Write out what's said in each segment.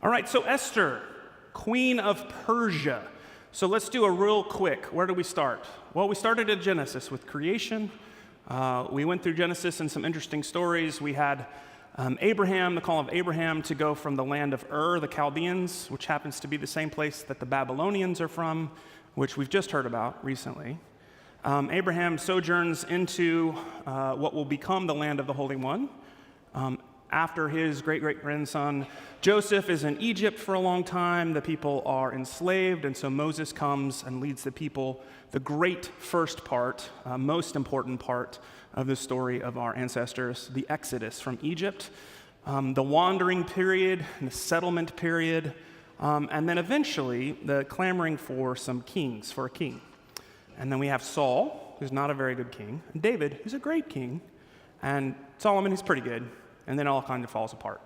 All right, so Esther, Queen of Persia. So let's do a real quick. Where do we start? Well, we started at Genesis with creation. We went through Genesis and some interesting stories. We had Abraham, the call of Abraham to go from the land of Ur, the Chaldeans, which happens to be the same place that the Babylonians are from, which we've just heard about recently. Abraham sojourns into what will become the land of the Holy One. After his great-great-grandson Joseph is in Egypt for a long time, the people are enslaved, and so Moses comes and leads the people, the great first part, most important part of the story of our ancestors, the Exodus from Egypt, the wandering period, and the settlement period, and then eventually the clamoring for some kings, for a king. And then we have Saul, who's not a very good king, and David, who's a great king, and Solomon, who's pretty good. And then it all kind of falls apart.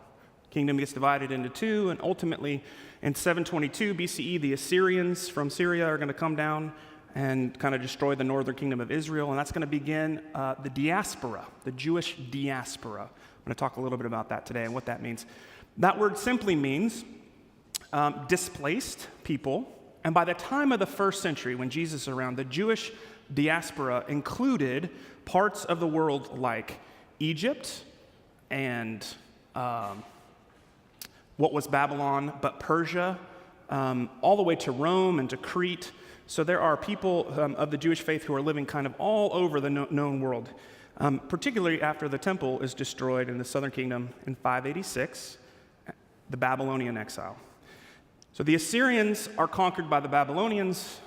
Kingdom gets divided into two, and ultimately in 722 BCE, the Assyrians from Syria are going to come down and kind of destroy the northern kingdom of Israel, and that's going to begin the diaspora, the Jewish diaspora. I'm going to talk a little bit about that today and what that means. That word simply means displaced people, and by the time of the first century, when Jesus is around, the Jewish diaspora included parts of the world like Egypt, and what was Babylon, but Persia, all the way to Rome and to Crete. So there are people of the Jewish faith who are living kind of all over the known world, particularly after the temple is destroyed in the southern kingdom in 586, the Babylonian exile. So the Assyrians are conquered by the Babylonians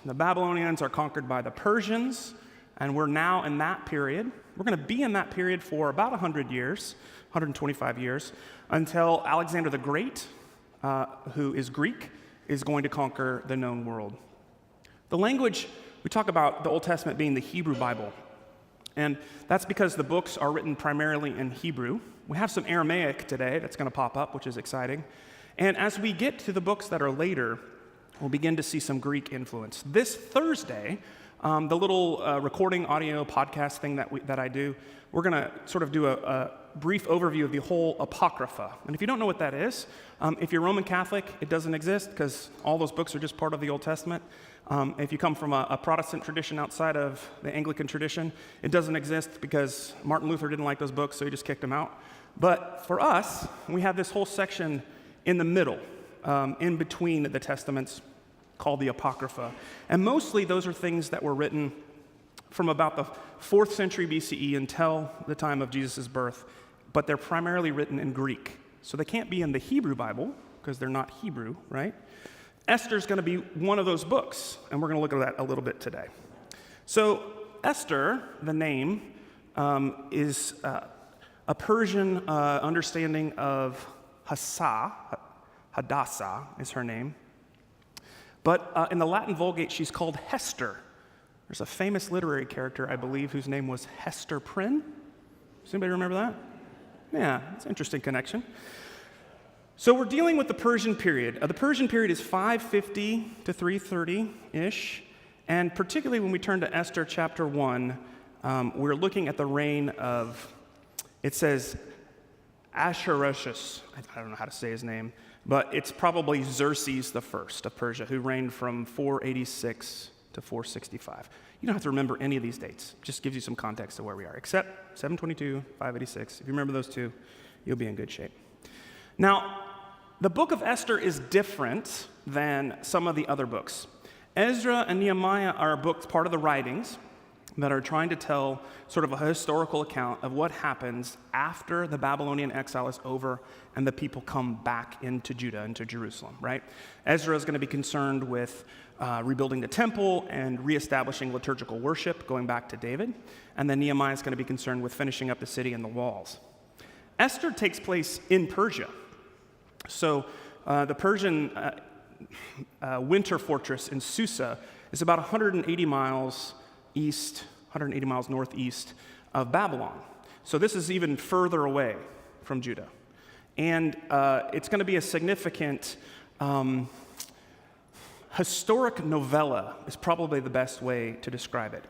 are conquered by the Persians, and we're now in that period. We're going to be in that period for about 100 years, 125 years, until Alexander the Great, who is Greek, is going to conquer the known world. The language, we talk about the Old Testament being the Hebrew Bible, and that's because the books are written primarily in Hebrew. We have some Aramaic today that's going to pop up, which is exciting. And as we get to the books that are later, we'll begin to see some Greek influence. This Thursday, the little recording audio podcast thing that I do, we're going to sort of do a brief overview of the whole Apocrypha. And if you don't know what that is, if you're Roman Catholic, it doesn't exist because all those books are just part of the Old Testament. If you come from a Protestant tradition outside of the Anglican tradition, it doesn't exist because Martin Luther didn't like those books, so he just kicked them out. But for us, we have this whole section in the middle, in between the Testaments, called the Apocrypha. And mostly those are things that were written from about the 4th century BCE until the time of Jesus' birth, but they're primarily written in Greek. So they can't be in the Hebrew Bible because they're not Hebrew, right? Esther's going to be one of those books, and we're going to look at that a little bit today. So Esther, the name, is a Persian understanding of Hadassah is her name. But in the Latin Vulgate, she's called Hester. There's a famous literary character, I believe, whose name was Hester Prynne. Does anybody remember that? Yeah, it's an interesting connection. So we're dealing with the Persian period. The Persian period is 550 to 330-ish. And particularly when we turn to Esther chapter 1, we're looking at the reign of, it says, Ahasuerus. I don't know how to say his name, but it's probably Xerxes the First of Persia, who reigned from 486 to 465. You don't have to remember any of these dates. It just gives you some context of where we are, except 722, 586. If you remember those two, you'll be in good shape. Now, the book of Esther is different than some of the other books. Ezra and Nehemiah are books, part of the writings, that are trying to tell sort of a historical account of what happens after the Babylonian exile is over and the people come back into Judah, into Jerusalem, right? Ezra is going to be concerned with rebuilding the temple and reestablishing liturgical worship, going back to David. And then Nehemiah is going to be concerned with finishing up the city and the walls. Esther takes place in Persia. So the Persian winter fortress in Susa is about 180 miles east, 180 miles northeast of Babylon. So this is even further away from Judah. And it's going to be a significant historic novella is probably the best way to describe it.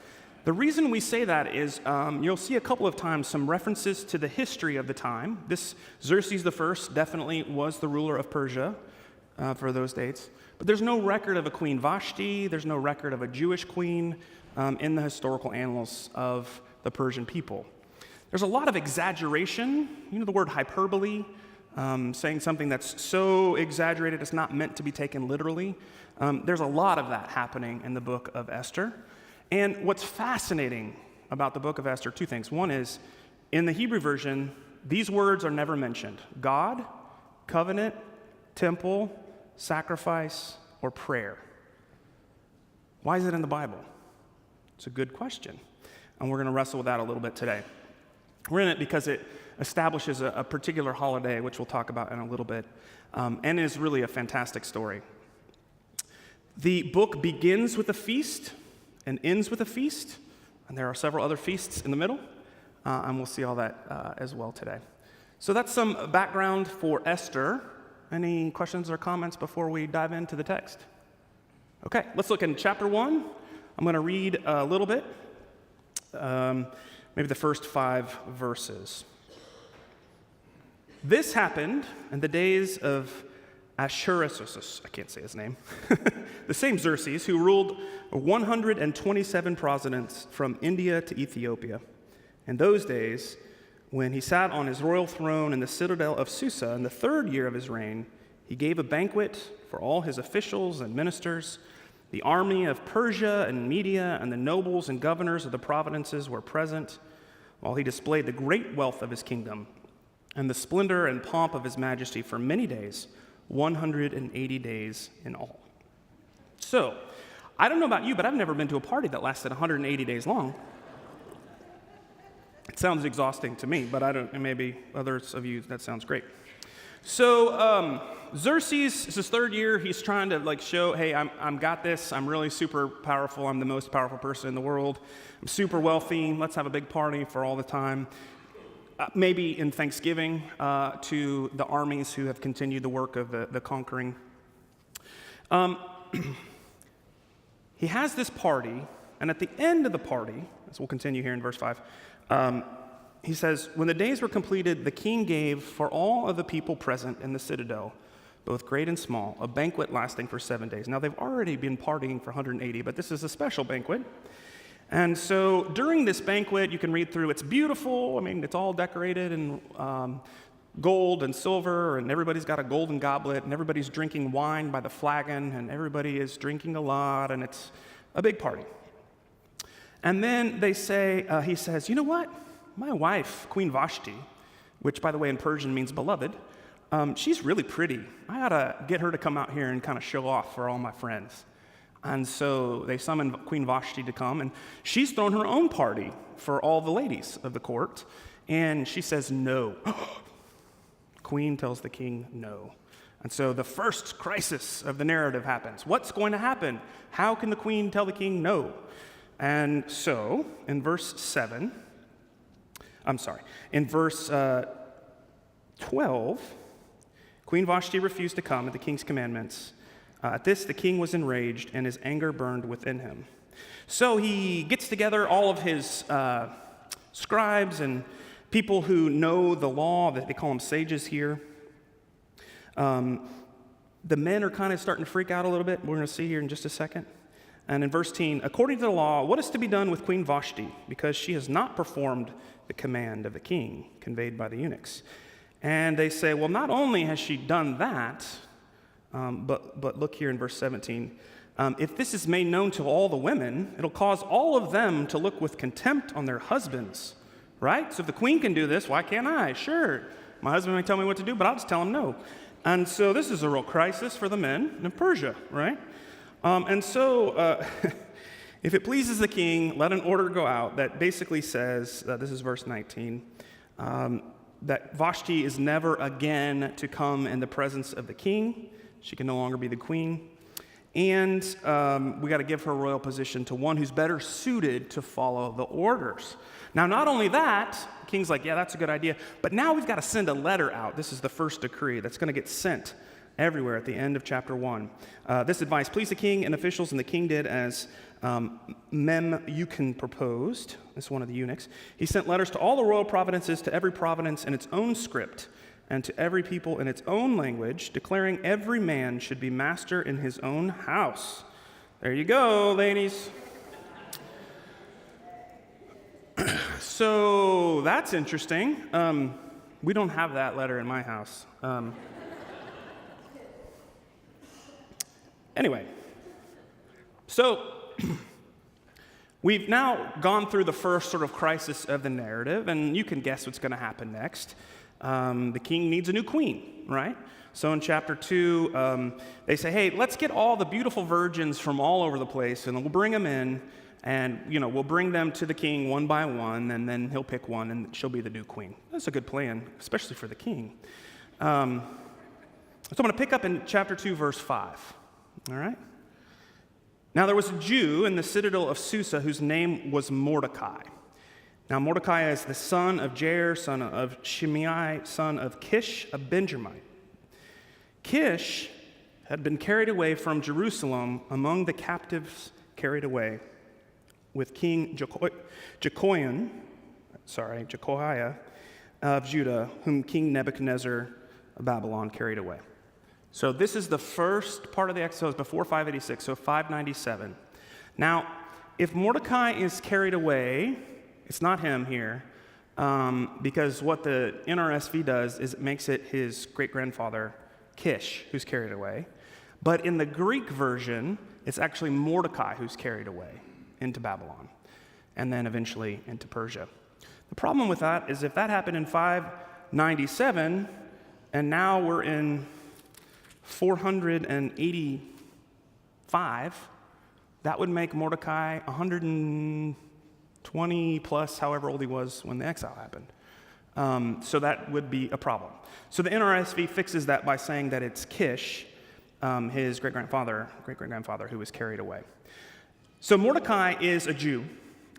The reason we say that is you'll see a couple of times some references to the history of the time. This Xerxes the First definitely was the ruler of Persia. for those dates. But there's no record of a Queen Vashti. There's no record of a Jewish queen in the historical annals of the Persian people. There's a lot of exaggeration. You know the word hyperbole, saying something that's so exaggerated it's not meant to be taken literally. There's a lot of that happening in the book of Esther. And what's fascinating about the book of Esther, two things. One is, in the Hebrew version, these words are never mentioned. God, covenant, temple, sacrifice, or prayer. Why is it in the Bible? It's a good question. And we're going to wrestle with that a little bit today. We're in it because it establishes a particular holiday, which we'll talk about in a little bit, and is really a fantastic story. The book begins with a feast and ends with a feast, and there are several other feasts in the middle, and we'll see all that as well today. So that's some background for Esther. Any questions or comments before we dive into the text? Okay, let's look in chapter 1. I'm going to read a little bit, maybe the first 5 verses. This happened in the days of Ahasuerus, I can't say his name, the same Xerxes who ruled 127 provinces from India to Ethiopia. In those days, when he sat on his royal throne in the citadel of Susa in the 3rd year of his reign, he gave a banquet for all his officials and ministers. The army of Persia and Media and the nobles and governors of the provinces were present, while he displayed the great wealth of his kingdom and the splendor and pomp of his majesty for many days, 180 days in all. So, I don't know about you, but I've never been to a party that lasted 180 days long. It sounds exhausting to me, but and maybe others of you, that sounds great. So, Xerxes, it's his 3rd year. He's trying to show, hey, I'm got this. I'm really super powerful. I'm the most powerful person in the world. I'm super wealthy. Let's have a big party for all the time. Maybe in Thanksgiving to the armies who have continued the work of the conquering. He has this party, and at the end of the party, as we'll continue here in verse 5, he says, when the days were completed, the king gave for all of the people present in the citadel, both great and small, a banquet lasting for 7 days. Now, they've already been partying for 180, but this is a special banquet. And so during this banquet, you can read through, it's beautiful. I mean, it's all decorated in gold and silver, and everybody's got a golden goblet, and everybody's drinking wine by the flagon, and everybody is drinking a lot, and it's a big party. And then he says, you know what? My wife, Queen Vashti, which, by the way, in Persian means beloved, she's really pretty. I ought to get her to come out here and kind of show off for all my friends. And so they summon Queen Vashti to come, and she's thrown her own party for all the ladies of the court, and she says no. Queen tells the king no. And so the first crisis of the narrative happens. What's going to happen? How can the queen tell the king no? And so in verse 12, Queen Vashti refused to come at the king's commandments. At this, the king was enraged, and his anger burned within him. So he gets together all of his scribes and people who know the law, that they call them sages here. The men are kind of starting to freak out a little bit. We're going to see here in just a second. And in verse 10, according to the law, what is to be done with Queen Vashti, because she has not performed the command of the king conveyed by the eunuchs? And they say, well, not only has she done that, but look here in verse 17. If this is made known to all the women, it'll cause all of them to look with contempt on their husbands, right? So if the queen can do this, why can't I? Sure, my husband may tell me what to do, but I'll just tell him no. And so this is a real crisis for the men in Persia, right? If it pleases the king, let an order go out that basically says, this is verse 19, that Vashti is never again to come in the presence of the king. She can no longer be the queen. And we got to give her royal position to one who's better suited to follow the orders. Now, not only that, the king's like, yeah, that's a good idea, but now we've got to send a letter out. This is the first decree that's going to get sent everywhere at the end of chapter 1. This advice pleased the king and officials, and the king did as Memucan proposed. This is one of the eunuchs. He sent letters to all the royal provinces, to every province in its own script, and to every people in its own language, declaring every man should be master in his own house. There you go, ladies. So that's interesting. We don't have that letter in my house. Anyway, so we've now gone through the first sort of crisis of the narrative, and you can guess what's going to happen next. The king needs a new queen, right? So in chapter 2, they say, hey, let's get all the beautiful virgins from all over the place, and we'll bring them in, and we'll bring them to the king one by one, and then he'll pick one, and she'll be the new queen. That's a good plan, especially for the king. So I'm going to pick up in chapter 2, verse 5. All right? Now there was a Jew in the citadel of Susa whose name was Mordecai. Now Mordecai is the son of Jair, son of Shimei, son of Kish, a Benjamite. Kish had been carried away from Jerusalem among the captives carried away with King Jehoiah of Judah, whom King Nebuchadnezzar of Babylon carried away. So this is the first part of the Exodus before 586, so 597. Now, if Mordecai is carried away, it's not him here, because what the NRSV does is it makes it his great-grandfather, Kish, who's carried away. But in the Greek version, it's actually Mordecai who's carried away into Babylon, and then eventually into Persia. The problem with that is if that happened in 597, and now we're in 485, that would make Mordecai 120 plus however old he was when the exile happened. So that would be a problem. So the NRSV fixes that by saying that it's Kish, his great-grandfather who was carried away. So Mordecai is a Jew,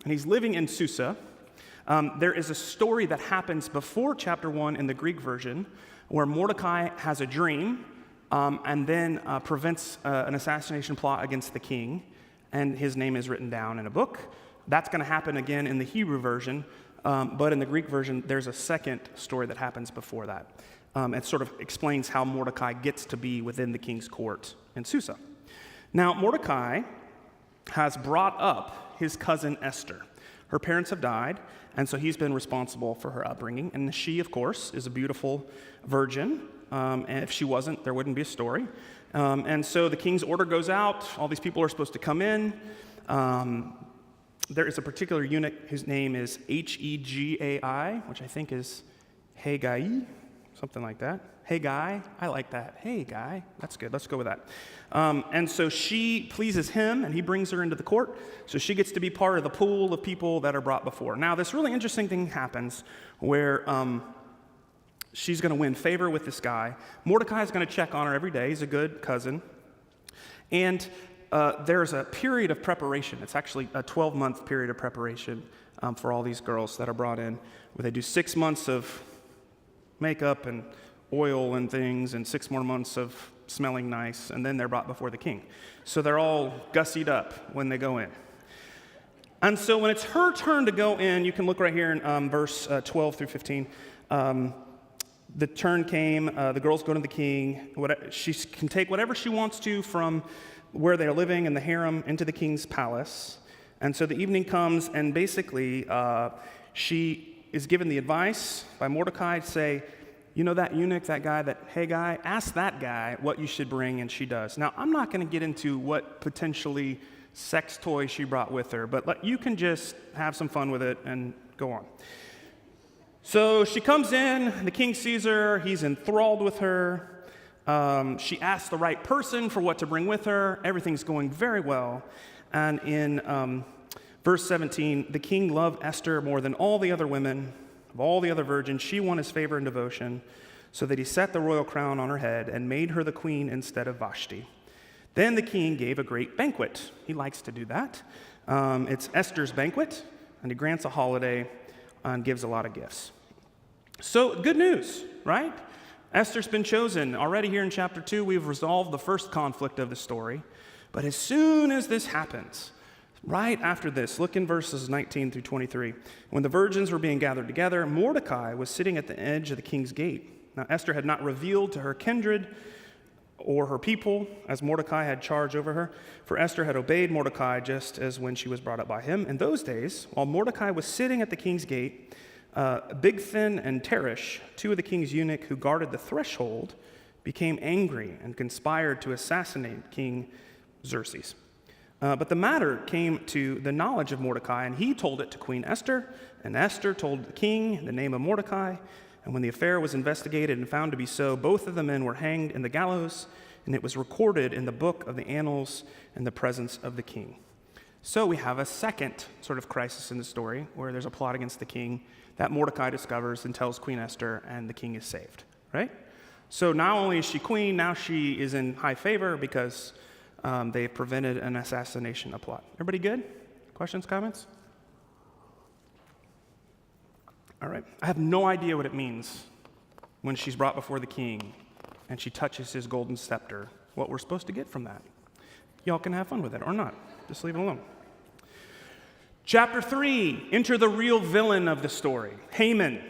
and he's living in Susa. There is a story that happens before chapter 1 in the Greek version where Mordecai has a dream and then prevents an assassination plot against the king, and his name is written down in a book. That's going to happen again in the Hebrew version, but in the Greek version, there's a second story that happens before that. It sort of explains how Mordecai gets to be within the king's court in Susa. Now, Mordecai has brought up his cousin Esther. Her parents have died, and so he's been responsible for her upbringing. And she, of course, is a beautiful virgin. And if she wasn't, there wouldn't be a story. And so the king's order goes out. All these people are supposed to come in. There is a particular eunuch whose name is Hegai, which I think is Hegai, something like that. Hegai, I like that. Hey, guy, that's good. Let's go with that. And so she pleases him, and he brings her into the court. So she gets to be part of the pool of people that are brought before. Now, this really interesting thing happens where she's going to win favor with this guy. Mordecai is going to check on her every day. He's a good cousin. And there's a period of preparation. It's actually a 12-month period of preparation for all these girls that are brought in, where they do 6 months of makeup and oil and things, and 6 more months of smelling nice, and then they're brought before the king. So they're all gussied up when they go in. And so when it's her turn to go in, you can look right here in verse 12 through 15. The turn came, the girls go to the king. She can take whatever she wants to from where they're living in the harem into the king's palace. And so the evening comes, and basically she is given the advice by Mordecai to say, you know that eunuch, that guy, that hey guy, ask that guy what you should bring, and she does. Now, I'm not going to get into what potentially sex toy she brought with her, but you can just have some fun with it and go on. So she comes in, the king sees her, he's enthralled with her. She asks the right person for what to bring with her. Everything's going very well. And in verse 17, the king loved Esther more than all the other women. Of all the other virgins, she won his favor and devotion, so that he set the royal crown on her head and made her the queen instead of Vashti. Then the king gave a great banquet. He likes to do that. It's Esther's banquet, and he grants a holiday and gives a lot of gifts. So good news, right? Esther's been chosen. Already here in chapter 2, we've resolved the first conflict of the story. But as soon as this happens, right after this, look in verses 19 through 23. When the virgins were being gathered together, Mordecai was sitting at the edge of the king's gate. Now Esther had not revealed to her kindred or her people, as Mordecai had charge over her, for Esther had obeyed Mordecai just as when she was brought up by him. In those days, while Mordecai was sitting at the king's gate, Bigthan and Teresh, two of the king's eunuchs who guarded the threshold, became angry and conspired to assassinate King Xerxes. But the matter came to the knowledge of Mordecai, and he told it to Queen Esther, and Esther told the king in the name of Mordecai. And when the affair was investigated and found to be so, both of the men were hanged in the gallows, and it was recorded in the book of the annals in the presence of the king. So we have a second sort of crisis in the story where there's a plot against the king that Mordecai discovers and tells Queen Esther, and the king is saved, right? So not only is she queen, now she is in high favor because they've prevented an assassination plot. Everybody good? Questions, comments? All right. I have no idea what it means when she's brought before the king and she touches his golden scepter, what we're supposed to get from that. Y'all can have fun with it or not. Just leave it alone. Chapter 3, enter the real villain of the story, Haman.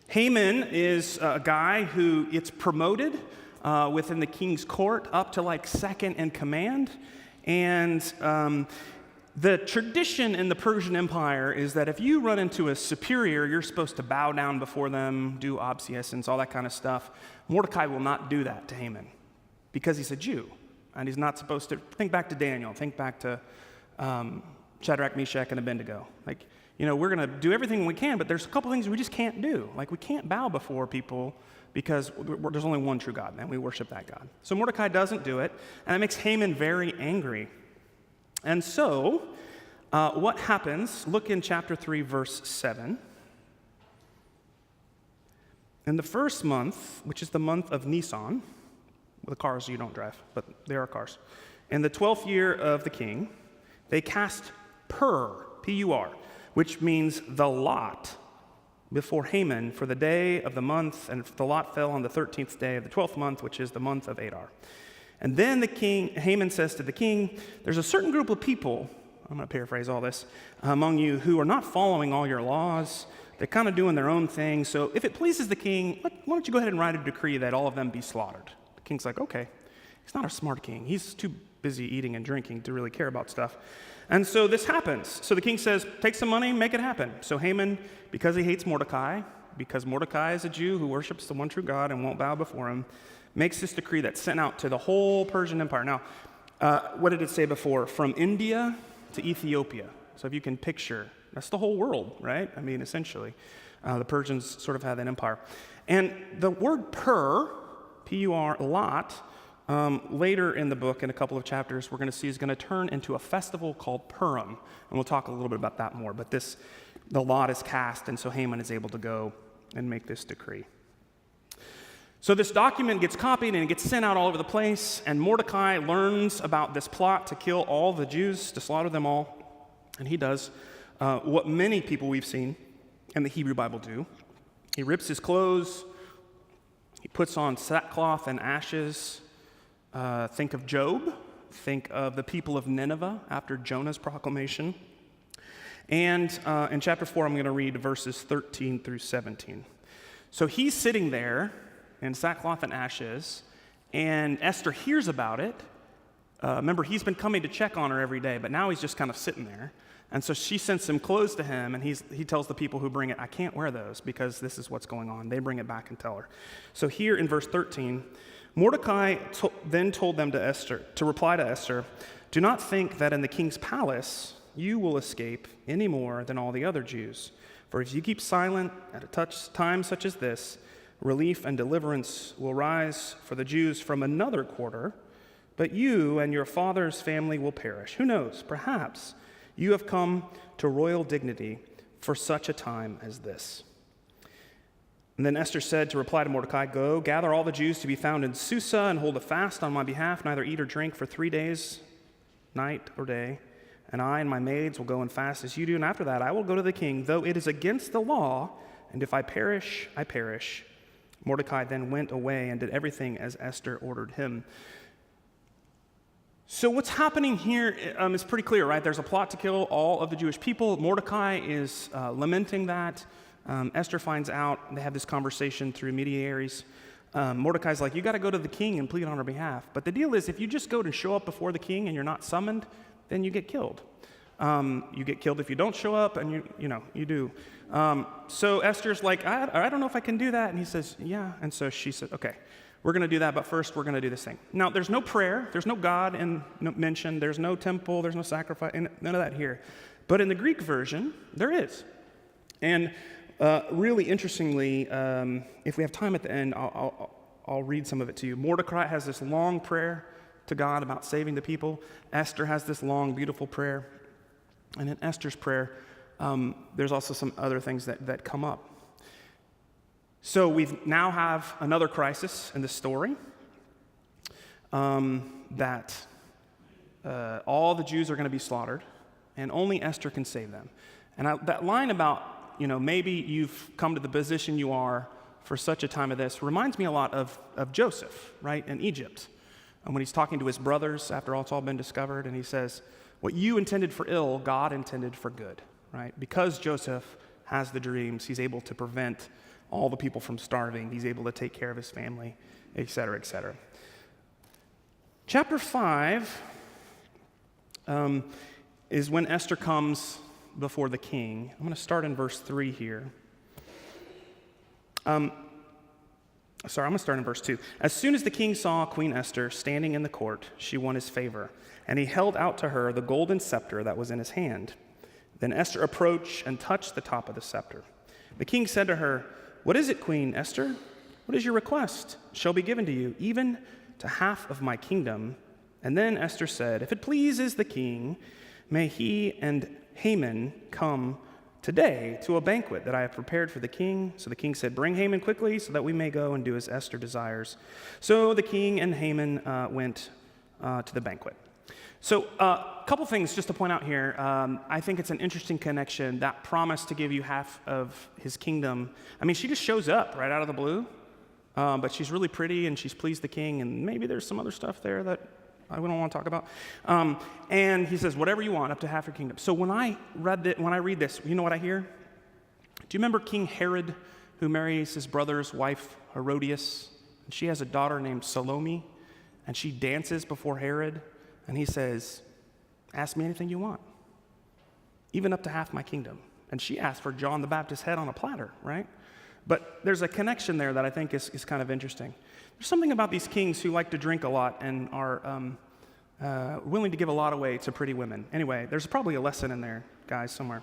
Haman is a guy who gets promoted within the king's court up to like second in command. And the tradition in the Persian Empire is that if you run into a superior, you're supposed to bow down before them, do obeisance, all that kind of stuff. Mordecai will not do that to Haman because he's a Jew, and he's not supposed to. Think back to Daniel. Think back to Shadrach, Meshach, and Abednego. Like, we're going to do everything we can, but there's a couple things we just can't do. Like, we can't bow before people because there's only one true God, and we worship that God. So Mordecai doesn't do it, and it makes Haman very angry. And so, what happens, look in chapter 3, verse 7. In the first month, which is the month of Nisan, the cars you don't drive, but there are cars. In the 12th year of the king, they cast Pur, P-U-R, which means the lot, before Haman for the day of the month, and the lot fell on the 13th day of the 12th month, which is the month of Adar. And then Haman says to the king, there's a certain group of people, I'm going to paraphrase all this, among you who are not following all your laws. They're kind of doing their own thing. So if it pleases the king, why don't you go ahead and write a decree that all of them be slaughtered? The king's like, okay. He's not a smart king. He's too busy eating and drinking to really care about stuff. And so this happens. So the king says, take some money, make it happen. So Haman, because he hates Mordecai, because Mordecai is a Jew who worships the one true God and won't bow before him, makes this decree that's sent out to the whole Persian Empire. Now, what did it say before? From India to Ethiopia. So if you can picture, that's the whole world, right? I mean, essentially. The Persians sort of had that empire. And the word Pur, P-U-R, lot, later in the book, in a couple of chapters, we're going to see is going to turn into a festival called Purim. And we'll talk a little bit about that more. But the lot is cast, and so Haman is able to go and make this decree. So this document gets copied and it gets sent out all over the place, and Mordecai learns about this plot to kill all the Jews, to slaughter them all, and he does what many people we've seen in the Hebrew Bible do. He rips his clothes, he puts on sackcloth and ashes. Think of Job, think of the people of Nineveh after Jonah's proclamation. And in chapter 4, I'm going to read verses 13 through 17. So he's sitting there in sackcloth and ashes, and Esther hears about it. Remember, he's been coming to check on her every day, but now he's just kind of sitting there. And so she sends some clothes to him, and he tells the people who bring it, I can't wear those because this is what's going on. They bring it back and tell her. So here in verse 13, Mordecai then told them to reply to Esther, do not think that in the king's palace you will escape any more than all the other Jews. For if you keep silent at a time such as this, relief and deliverance will rise for the Jews from another quarter, but you and your father's family will perish. Who knows? Perhaps you have come to royal dignity for such a time as this. And then Esther said to reply to Mordecai, go, gather all the Jews to be found in Susa and hold a fast on my behalf, neither eat or drink for 3 days, night or day. And I and my maids will go and fast as you do, and after that I will go to the king, though it is against the law, and if I perish, I perish. Mordecai then went away and did everything as Esther ordered him. So what's happening here is pretty clear, right? There's a plot to kill all of the Jewish people. Mordecai is lamenting that. Esther finds out, they have this conversation through mediaries. Mordecai's like, you got to go to the king and plead on her behalf. But the deal is, if you just go to show up before the king and you're not summoned, then you get killed. You get killed if you don't show up, and you do. So Esther's like, I don't know if I can do that. And he says, yeah. And so she said, okay, we're going to do that, but first we're going to do this thing. Now, there's no prayer, there's no God mentioned, there's no temple, there's no sacrifice, none of that here. But in the Greek version, there is. And really interestingly, if we have time at the end, I'll read some of it to you. Mordecai has this long prayer to God about saving the people. Esther has this long, beautiful prayer. And in Esther's prayer, there's also some other things that come up. So we now have another crisis in the story, that all the Jews are going to be slaughtered, and only Esther can save them. And that line about, maybe you've come to the position you are for such a time of this reminds me a lot of Joseph, right, in Egypt. And when he's talking to his brothers after it's all been discovered, and he says, what you intended for ill, God intended for good, right? Because Joseph has the dreams, he's able to prevent all the people from starving. He's able to take care of his family, et cetera, et cetera. Chapter 5 is when Esther comes before the king. I'm going to start in verse 3 here. I'm going to start in verse 2. As soon as the king saw Queen Esther standing in the court, she won his favor, and he held out to her the golden scepter that was in his hand. Then Esther approached and touched the top of the scepter. The king said to her, "What is it, Queen Esther? What is your request? It shall be given to you, even to half of my kingdom." And then Esther said, "If it pleases the king, may he and Haman come today to a banquet that I have prepared for the king." So the king said, "Bring Haman quickly so that we may go and do as Esther desires." So the king and Haman went to the banquet. So a couple things just to point out here. I think it's an interesting connection, that promise to give you half of his kingdom. I mean, she just shows up right out of the blue, but she's really pretty and she's pleased the king, and maybe there's some other stuff there that we don't want to talk about. And he says, whatever you want, up to half your kingdom. So when I read this, you know what I hear? Do you remember King Herod, who marries his brother's wife, Herodias? And she has a daughter named Salome, and she dances before Herod. And he says, ask me anything you want, even up to half my kingdom. And she asked for John the Baptist's head on a platter, right? But there's a connection there that I think is kind of interesting. There's something about these kings who like to drink a lot and are willing to give a lot away to pretty women. Anyway, there's probably a lesson in there, guys, somewhere.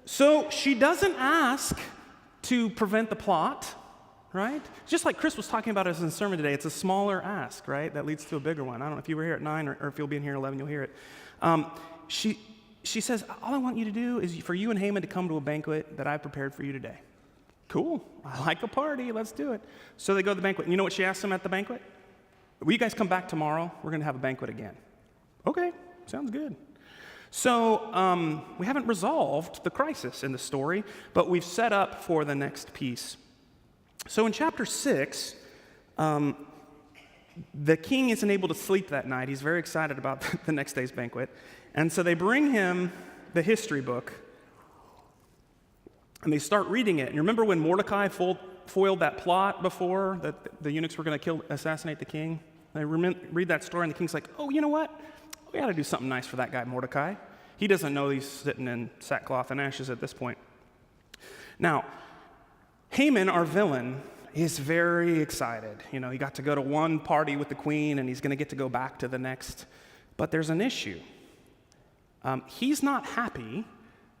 So she doesn't ask to prevent the plot, right? Just like Chris was talking about in his sermon today, it's a smaller ask, right, that leads to a bigger one. I don't know if you were here at 9 or if you'll be in here at 11, you'll hear it. She says, all I want you to do is for you and Haman to come to a banquet that I've prepared for you today. Cool. I like a party. Let's do it. So they go to the banquet. And you know what she asks them at the banquet? Will you guys come back tomorrow? We're going to have a banquet again. Okay, sounds good. So we haven't resolved the crisis in the story, but we've set up for the next piece. So in chapter 6, the king isn't able to sleep that night. He's very excited about the next day's banquet. And so they bring him the history book, and they start reading it. And you remember when Mordecai foiled that plot before, that the eunuchs were going to assassinate the king? They read that story, and the king's like, oh, you know what? We got to do something nice for that guy, Mordecai. He doesn't know he's sitting in sackcloth and ashes at this point. Now, Haman, our villain, is very excited. He got to go to one party with the queen, and he's going to get to go back to the next. But there's an issue. He's not happy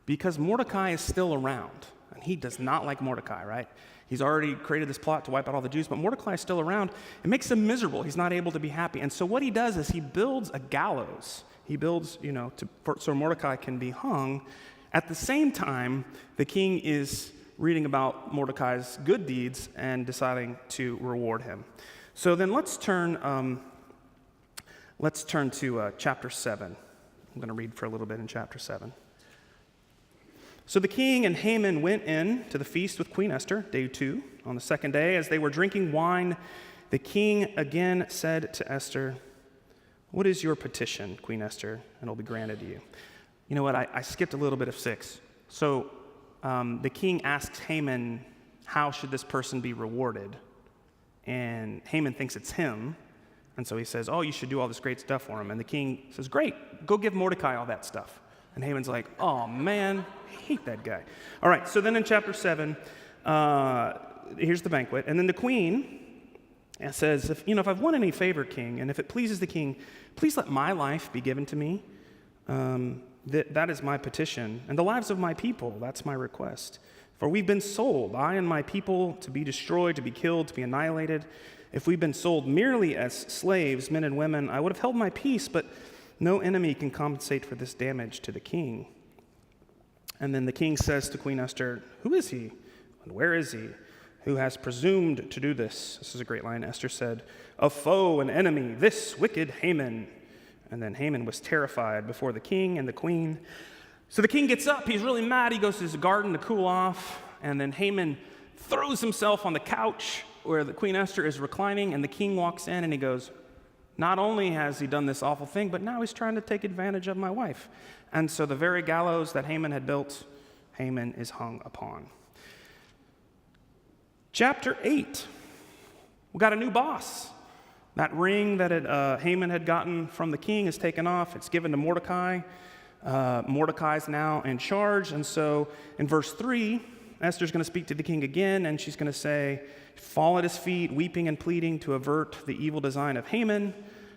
because Mordecai is still around. And he does not like Mordecai, right? He's already created this plot to wipe out all the Jews, but Mordecai is still around. It makes him miserable. He's not able to be happy. And so what he does is he builds a gallows. He builds, so Mordecai can be hung. At the same time, the king is reading about Mordecai's good deeds and deciding to reward him. So then let's turn to chapter 7. I'm going to read for a little bit in chapter 7. So the king and Haman went in to the feast with Queen Esther, day 2. On the second day, as they were drinking wine, the king again said to Esther, "What is your petition, Queen Esther, and it will be granted to you." You know what? I skipped a little bit of 6. So the king asks Haman, how should this person be rewarded? And Haman thinks it's him. And so he says, oh, you should do all this great stuff for him. And the king says, great, go give Mordecai all that stuff. And Haman's like, oh, man, I hate that guy. All right, so then in chapter 7, here's the banquet. And then the queen says, if I've won any favor, king, and if it pleases the king, please let my life be given to me. That is my petition. And the lives of my people, that's my request. For we've been sold, I and my people, to be destroyed, to be killed, to be annihilated. If we've been sold merely as slaves, men and women, I would have held my peace, but no enemy can compensate for this damage to the king. And then the king says to Queen Esther, who is he? And where is he? Who has presumed to do this? This is a great line. Esther said, a foe, an enemy, this wicked Haman. And then Haman was terrified before the king and the queen. So the king gets up. He's really mad. He goes to his garden to cool off. And then Haman throws himself on the couch where the Queen Esther is reclining. And the king walks in and he goes, not only has he done this awful thing, but now he's trying to take advantage of my wife. And so the very gallows that Haman had built, Haman is hung upon. Chapter 8, we got a new boss. That ring that Haman had gotten from the king is taken off. It's given to Mordecai. Mordecai's now in charge. And so in verse 3, Esther's going to speak to the king again, and she's going to say, fall at his feet, weeping and pleading to avert the evil design of Haman,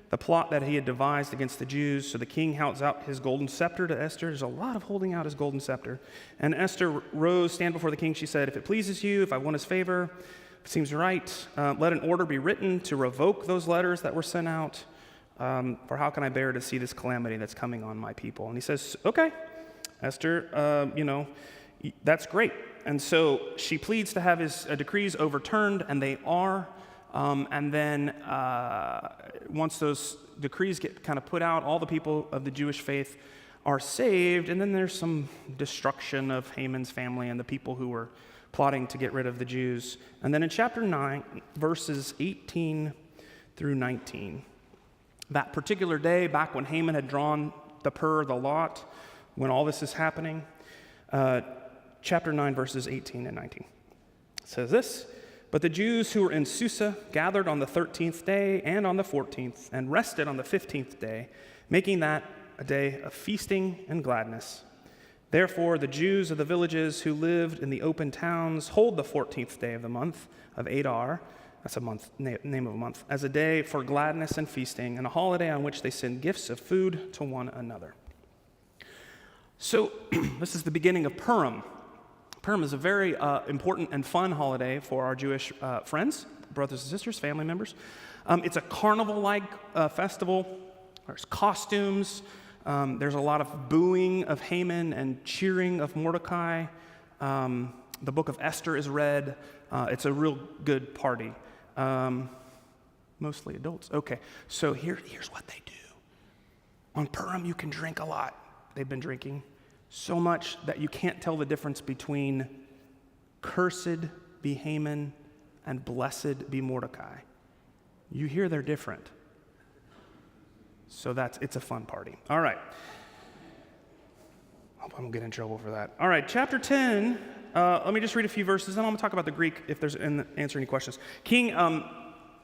the plot that he had devised against the Jews. So the king holds out his golden scepter to Esther. There's a lot of holding out his golden scepter. And Esther rose, stand before the king. She said, if it pleases you, if I won his favor, if it seems right, let an order be written to revoke those letters that were sent out. For how can I bear to see this calamity that's coming on my people? And he says, okay, Esther, that's great. And so she pleads to have his decrees overturned, and they are. And then once those decrees get kind of put out, all the people of the Jewish faith are saved. And then there's some destruction of Haman's family and the people who were plotting to get rid of the Jews. And then in chapter 9, verses 18 through 19, that particular day, back when Haman had drawn the lot, when all this is happening, chapter 9, verses 18 and 19. It says this, but the Jews who were in Susa gathered on the 13th day and on the 14th, and rested on the 15th day, making that a day of feasting and gladness. Therefore, the Jews of the villages who lived in the open towns hold the 14th day of the month of Adar, that's a month, name of a month, as a day for gladness and feasting, and a holiday on which they send gifts of food to one another. So this is the beginning of Purim. Purim is a very important and fun holiday for our Jewish friends, brothers and sisters, family members. It's a carnival-like festival. There's costumes. There's a lot of booing of Haman and cheering of Mordecai. The book of Esther is read. It's a real good party. Mostly adults. Okay, so here's what they do. On Purim, you can drink a lot. They've been drinking so much that you can't tell the difference between cursed be Haman and blessed be Mordecai. You hear they're different. So it's a fun party. All right. Hope I don't get in trouble for that. All right, chapter 10. Let me just read a few verses, then I'm going to talk about the Greek if there's answer any questions. King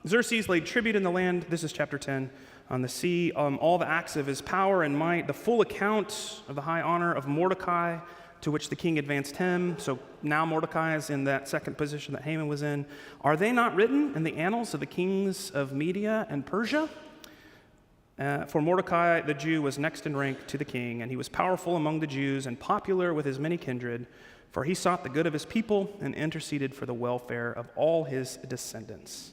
Xerxes laid tribute in the land. This is chapter 10. On the sea, all the acts of his power and might, the full account of the high honor of Mordecai, to which the king advanced him. So now Mordecai is in that second position that Haman was in. Are they not written in the annals of the kings of Media and Persia? For Mordecai, the Jew, was next in rank to the king, and he was powerful among the Jews and popular with his many kindred, for he sought the good of his people and interceded for the welfare of all his descendants.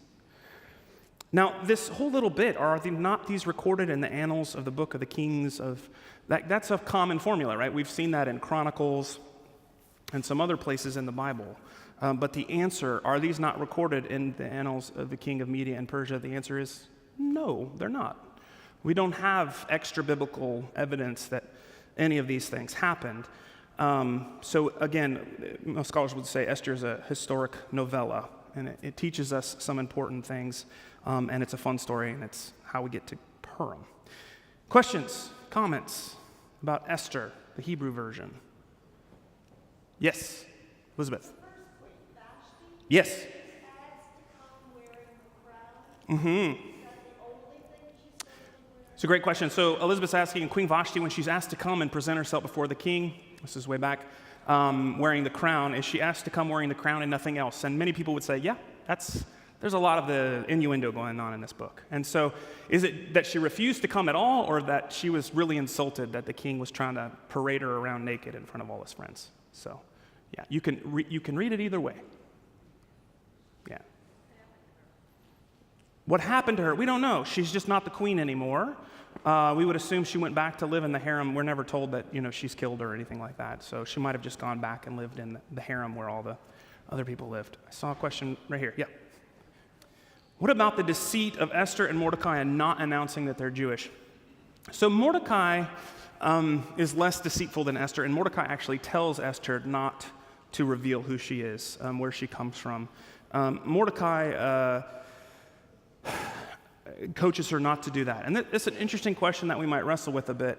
Now, this whole little bit, are not these recorded in the annals of the book of the kings of, that's a common formula, right? We've seen that in Chronicles and some other places in the Bible. But the answer, are these not recorded in the annals of the king of Media and Persia? The answer is no, they're not. We don't have extra biblical evidence that any of these things happened. So again, most scholars would say Esther is a historic novella, and it teaches us some important things. And it's a fun story, and it's how we get to Purim. Questions, comments about Esther, the Hebrew version? Yes, Elizabeth. Yes. Mm-hmm. It's a great question. So Elizabeth's asking Queen Vashti, when she's asked to come and present herself before the king, this is way back, wearing the crown, is she asked to come wearing the crown and nothing else? And many people would say, yeah, there's a lot of the innuendo going on in this book. And so is it that she refused to come at all, or that she was really insulted that the king was trying to parade her around naked in front of all his friends? So yeah, you can read it either way. Yeah. What happened to her? We don't know. She's just not the queen anymore. We would assume she went back to live in the harem. We're never told that, she's killed or anything like that. So she might have just gone back and lived in the harem where all the other people lived. I saw a question right here. Yeah. What about the deceit of Esther and Mordecai and not announcing that they're Jewish? So Mordecai is less deceitful than Esther, and Mordecai actually tells Esther not to reveal who she is, where she comes from. Mordecai coaches her not to do that. And it's an interesting question that we might wrestle with a bit.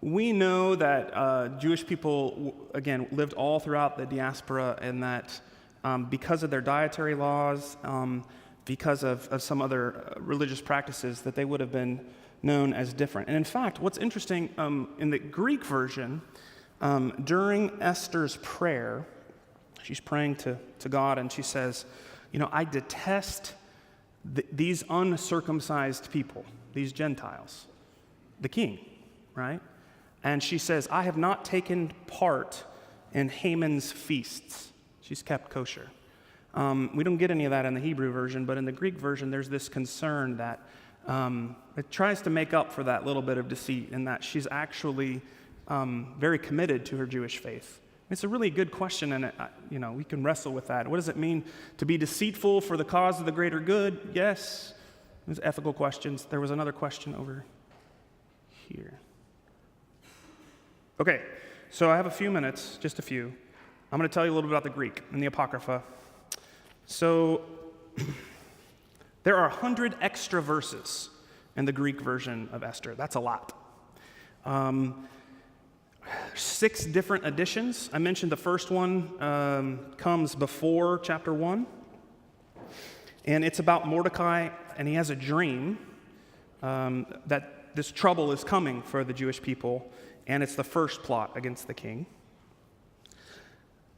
We know that Jewish people, again, lived all throughout the diaspora, and that because of their dietary laws, because of some other religious practices, that they would have been known as different. And in fact, what's interesting, in the Greek version, during Esther's prayer, she's praying to God, and she says, I detest these uncircumcised people, these Gentiles, the king, right? And she says, I have not taken part in Haman's feasts. She's kept kosher. We don't get any of that in the Hebrew version, but in the Greek version, there's this concern that it tries to make up for that little bit of deceit, in that she's actually very committed to her Jewish faith. It's a really good question, and we can wrestle with that. What does it mean to be deceitful for the cause of the greater good? Yes. There's ethical questions. There was another question over here. Okay, so I have a few minutes, just a few. I'm going to tell you a little bit about the Greek and the Apocrypha. So there are 100 extra verses in the Greek version of Esther. That's a lot. 6 different editions. I mentioned the first one comes before chapter 1. And it's about Mordecai, and he has a dream that this trouble is coming for the Jewish people, and it's the first plot against the king.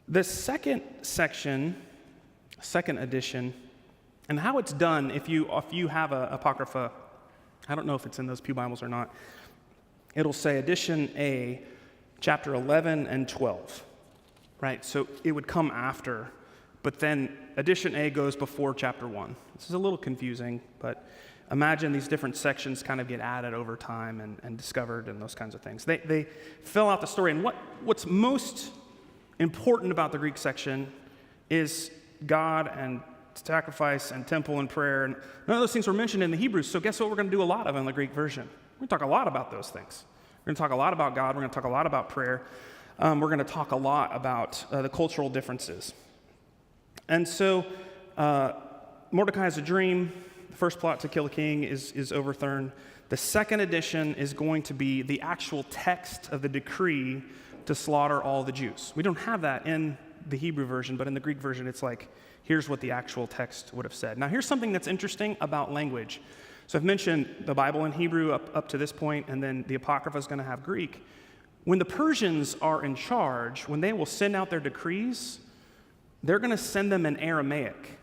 The second section, second edition, and how it's done, if you have a Apocrypha, I don't know if it's in those Pew Bibles or not, it'll say edition A, chapter 11 and 12, right? So it would come after, but then edition A goes before chapter 1. This is a little confusing, but imagine these different sections kind of get added over time and discovered and those kinds of things. They fill out the story, and what's most important about the Greek section is God and sacrifice and temple and prayer, and none of those things were mentioned in the Hebrew, so guess what we're going to do a lot of in the Greek version? We're going to talk a lot about those things. We're going to talk a lot about God. We're going to talk a lot about prayer. We're going to talk a lot about the cultural differences. And so Mordecai has a dream. The first plot to kill a king is overthrown. The second edition is going to be the actual text of the decree to slaughter all the Jews. We don't have that in the Hebrew version, but in the Greek version, it's like, here's what the actual text would have said. Now, here's something that's interesting about language. So I've mentioned the Bible in Hebrew up to this point, and then the Apocrypha is going to have Greek. When the Persians are in charge, when they will send out their decrees, they're going to send them in Aramaic.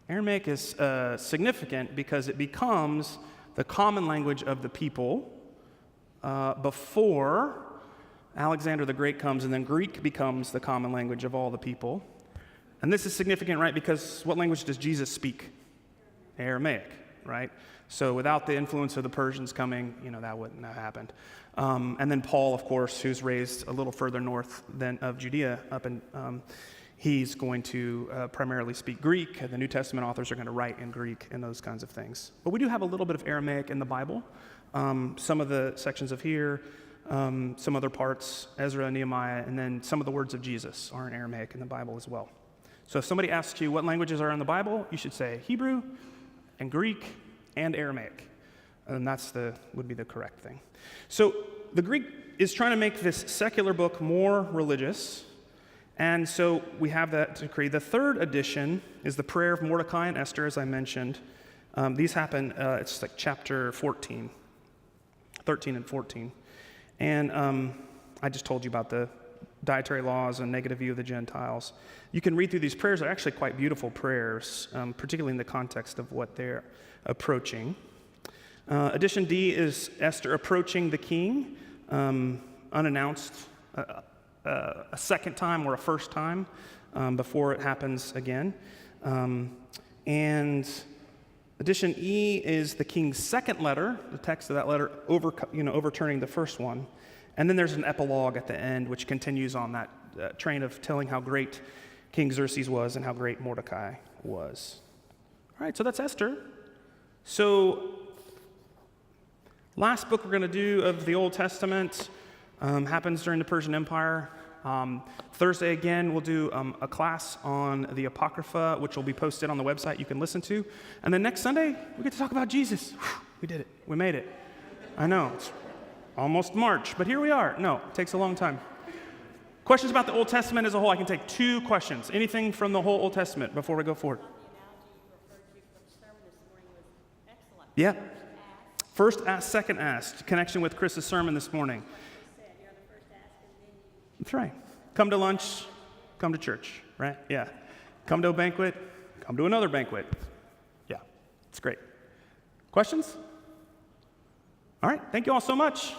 Aramaic is significant because it becomes the common language of the people before Alexander the Great comes, and then Greek becomes the common language of all the people. And this is significant, right? Because what language does Jesus speak? Aramaic, right? So without the influence of the Persians coming, that wouldn't have happened. And then Paul, of course, who's raised a little further north of Judea, he's going to primarily speak Greek. The New Testament authors are going to write in Greek and those kinds of things. But we do have a little bit of Aramaic in the Bible. Some of the sections of here, some other parts, Ezra, Nehemiah, and then some of the words of Jesus are in Aramaic in the Bible as well. So if somebody asks you what languages are in the Bible, you should say Hebrew and Greek and Aramaic. And would be the correct thing. So the Greek is trying to make this secular book more religious, and so we have that decree. The third edition is the prayer of Mordecai and Esther, as I mentioned. These happen, it's like chapter 13 and 14. And I just told you about the dietary laws and negative view of the Gentiles. You can read through these prayers. They're actually quite beautiful prayers, particularly in the context of what they're approaching. Edition D is Esther approaching the king, unannounced, a second time or a first time before it happens again. And edition E is the king's second letter, the text of that letter overturning the first one. And then there's an epilogue at the end, which continues on that train of telling how great King Xerxes was and how great Mordecai was. All right, so that's Esther. So last book we're going to do of the Old Testament happens during the Persian Empire. Thursday, again, we'll do a class on the Apocrypha, which will be posted on the website you can listen to. And then next Sunday, we get to talk about Jesus. Whew, we did it. We made it. I know. It's almost March, but here we are. No, it takes a long time. Questions about the Old Testament as a whole? I can take 2 questions. Anything from the whole Old Testament before we go forward? Yeah. First asked, second asked. Connection with Chris's sermon this morning. That's right. Come to lunch, come to church, right? Yeah. Come to a banquet, come to another banquet. Yeah, it's great. Questions? All right, thank you all so much.